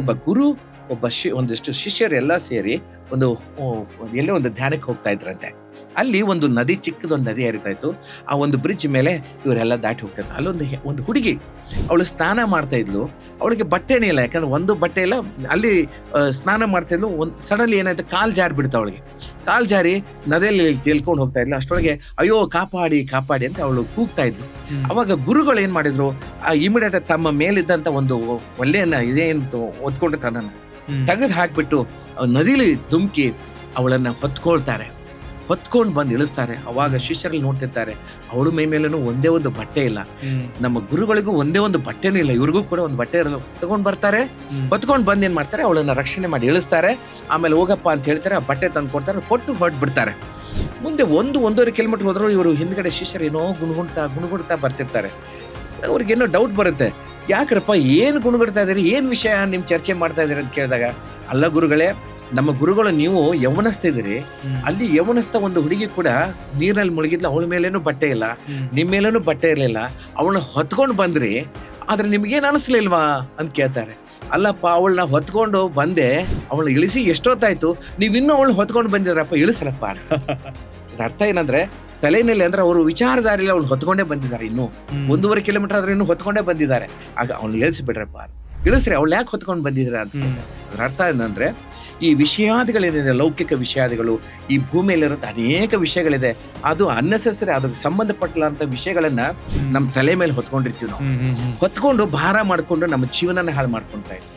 ಒಬ್ಬ ಗುರು ಒಂದಿಷ್ಟು ಶಿಷ್ಯರು ಎಲ್ಲ ಸೇರಿ ಒಂದು ಎಲ್ಲೇ ಒಂದು ಧ್ಯಾನಕ್ಕೆ ಹೋಗ್ತಾ ಇದ್ರಂತೆ. ಅಲ್ಲಿ ಒಂದು ನದಿ, ಚಿಕ್ಕದೊಂದು ನದಿ ಹರಿತಾ ಇತ್ತು. ಆ ಒಂದು ಬ್ರಿಡ್ಜ್ ಮೇಲೆ ಇವರೆಲ್ಲ ದಾಟಿ ಹೋಗ್ತಾ ಇದ್ರು. ಅಲ್ಲೊಂದು ಹುಡುಗಿ, ಅವಳು ಸ್ನಾನ ಮಾಡ್ತಾ ಇದ್ಲು. ಅವಳಿಗೆ ಬಟ್ಟೆನೇ ಇಲ್ಲ, ಯಾಕಂದ್ರೆ ಒಂದು ಬಟ್ಟೆ ಇಲ್ಲ. ಅಲ್ಲಿ ಸ್ನಾನ ಮಾಡ್ತಾ ಇದ್ಲು. ಸಡನ್ಲಿ ಏನಾಯ್ತು, ಕಾಲ್ ಜಾರಿ ಬಿಡ್ತಾ. ಅವಳಿಗೆ ಕಾಲ್ ಜಾರಿ ನದಿಯಲ್ಲಿ ತೇಲ್ಕೊಂಡು ಹೋಗ್ತಾ ಇದ್ಲು. ಅಷ್ಟೊಳಗೆ ಅಯ್ಯೋ ಕಾಪಾಡಿ ಕಾಪಾಡಿ ಅಂತ ಅವಳು ಕೂಗ್ತಾ ಇದ್ಲು. ಅವಾಗ ಗುರುಗಳು ಏನ್ ಮಾಡಿದ್ರು, ಇಮಿಡಿಯೇಟ್ ತಮ್ಮ ಮೇಲಿದ್ದಂತ ಒಂದು ಒಳ್ಳೆಯನ್ನ ಇದೇನು ಒದ್ಕೊಂಡು ತನ್ನ ತೆಗೆದು ಹಾಕ್ಬಿಟ್ಟು ನದಿಲಿ ಧುಮುಕಿ ಅವಳನ್ನ ಹೊತ್ಕೊಂಡು ಬಂದು ಇಳಿಸ್ತಾರೆ. ಅವಾಗ ಶಿಷ್ಯರಲ್ಲಿ ನೋಡ್ತಿರ್ತಾರೆ, ಅವಳು ಮೈ ಮೇಲೇನು ಒಂದೇ ಒಂದು ಬಟ್ಟೆ ಇಲ್ಲ. ನಮ್ಮ ಗುರುಗಳಿಗೂ ಒಂದೇ ಒಂದು ಬಟ್ಟೆನೂ ಇಲ್ಲ, ಇವ್ರಿಗೂ ಕೂಡ ಒಂದು ಬಟ್ಟೆ ಇರಲ್ಲ. ತಗೊಂಡ್ ಬರ್ತಾರೆ, ಹೊತ್ಕೊಂಡು ಬಂದು ಏನ್ ಮಾಡ್ತಾರೆ, ಅವಳನ್ನ ರಕ್ಷಣೆ ಮಾಡಿ ಇಳಿಸ್ತಾರೆ. ಆಮೇಲೆ ಹೋಗಪ್ಪ ಅಂತ ಹೇಳ್ತಾರೆ, ಆ ಬಟ್ಟೆ ತಂದು ಕೊಡ್ತಾರೆ, ಕೊಟ್ಟು ಹೊರಟ್ಬಿಡ್ತಾರೆ. ಮುಂದೆ 1-1.5 ಕಿಲೋಮೀಟರ್ ಹೋದ್ರು ಇವರು ಹಿಂದ್ಗಡೆ ಶಿಷ್ಯರು ಏನೋ ಗುಣಗುಡ್ತಾ ಬರ್ತಿರ್ತಾರೆ. ಅವ್ರಿಗೇನೋ ಡೌಟ್ ಬರುತ್ತೆ, ಯಾಕ್ರಪ್ಪ ಏನು ಗುಣಗುಡ್ತಾ ಇದ್ದೀರಿ, ಏನ್ ವಿಷಯ ನಿಮ್ ಚರ್ಚೆ ಮಾಡ್ತಾ ಇದೀರಿ ಅಂತ ಕೇಳಿದಾಗ, ಅಲ್ಲ ಗುರುಗಳೇ, ನಮ್ಮ ಗುರುಗಳು ನೀವು ಯೌವನಸ್ತಿದ್ದೀರಿ, ಅಲ್ಲಿ ಯೌವನಸ್ಥ ಒಂದು ಹುಡುಗಿ ಕೂಡ ನೀರಲ್ಲಿ ಮುಳುಗಿದ್ಲ, ಅವಳ ಮೇಲೇನು ಬಟ್ಟೆ ಇಲ್ಲ, ನಿಮ್ ಮೇಲೇನು ಬಟ್ಟೆ ಇರಲಿಲ್ಲ, ಅವಳನ್ನ ಹೊತ್ಕೊಂಡು ಬಂದ್ರಿ, ಆದ್ರೆ ನಿಮ್ಗೇನು ಅನಿಸ್ಲಿಲ್ವಾ ಅಂತ ಕೇಳ್ತಾರೆ. ಅಲ್ಲಪ್ಪ, ಅವಳನ್ನ ಹೊತ್ಕೊಂಡು ಬಂದೆ, ಅವಳನ್ನ ಇಳಿಸಿ ಎಷ್ಟೊತ್ತಾಯ್ತು, ನೀವಿನ್ನೂ ಅವಳನ್ನ ಹೊತ್ಕೊಂಡು ಬಂದಿದ್ರಪ್ಪ, ಇಳಿಸ್ರಪ್ಪ. ಅರ್ಥ ಏನಂದ್ರೆ, ತಲೆನಲ್ಲಿ ಅಂದ್ರೆ ಅವರು ವಿಚಾರಧಾರಿಲ್ಲ, ಅವ್ಳು ಹೊತ್ಕೊಂಡೇ ಬಂದಿದ್ದಾರೆ. ಇನ್ನು 1.5 ಕಿಲೋಮೀಟರ್ ಆದ್ರೆ ಇನ್ನು ಹೊತ್ಕೊಂಡೇ ಬಂದಿದ್ದಾರೆ. ಆಗ ಅವ್ಳು ಇಳಿಸ್ಬಿಡ್ರಪ್ಪ, ಇಳಿಸ್ರಿ, ಅವಳು ಯಾಕೆ ಹೊತ್ಕೊಂಡು ಬಂದಿದ್ರ ಅಂತ. ಅದ್ರ ಅರ್ಥ ಏನಂದ್ರೆ, ಈ ವಿಷಯಾದಿಗಳೇನಿದೆ, ಲೌಕಿಕ ವಿಷಯಾದಿಗಳು, ಈ ಭೂಮಿಯಲ್ಲಿರುತ್ತೆ ಅನೇಕ ವಿಷಯಗಳಿದೆ, ಅದು ಅನ್ನೆಸೆಸರಿ, ಅದಕ್ಕೆ ಸಂಬಂಧಪಟ್ಟಂತ ವಿಷಯಗಳನ್ನ ನಮ್ಮ ತಲೆ ಮೇಲೆ ಹೊತ್ಕೊಂಡಿರ್ತೀವಿ ನಾವು. ಹೊತ್ಕೊಂಡು ಭಾರ ಮಾಡ್ಕೊಂಡು ನಮ್ಮ ಜೀವನನ ಹಾಳು ಮಾಡ್ಕೊಂತಾ ಇದ್ದೀವಿ.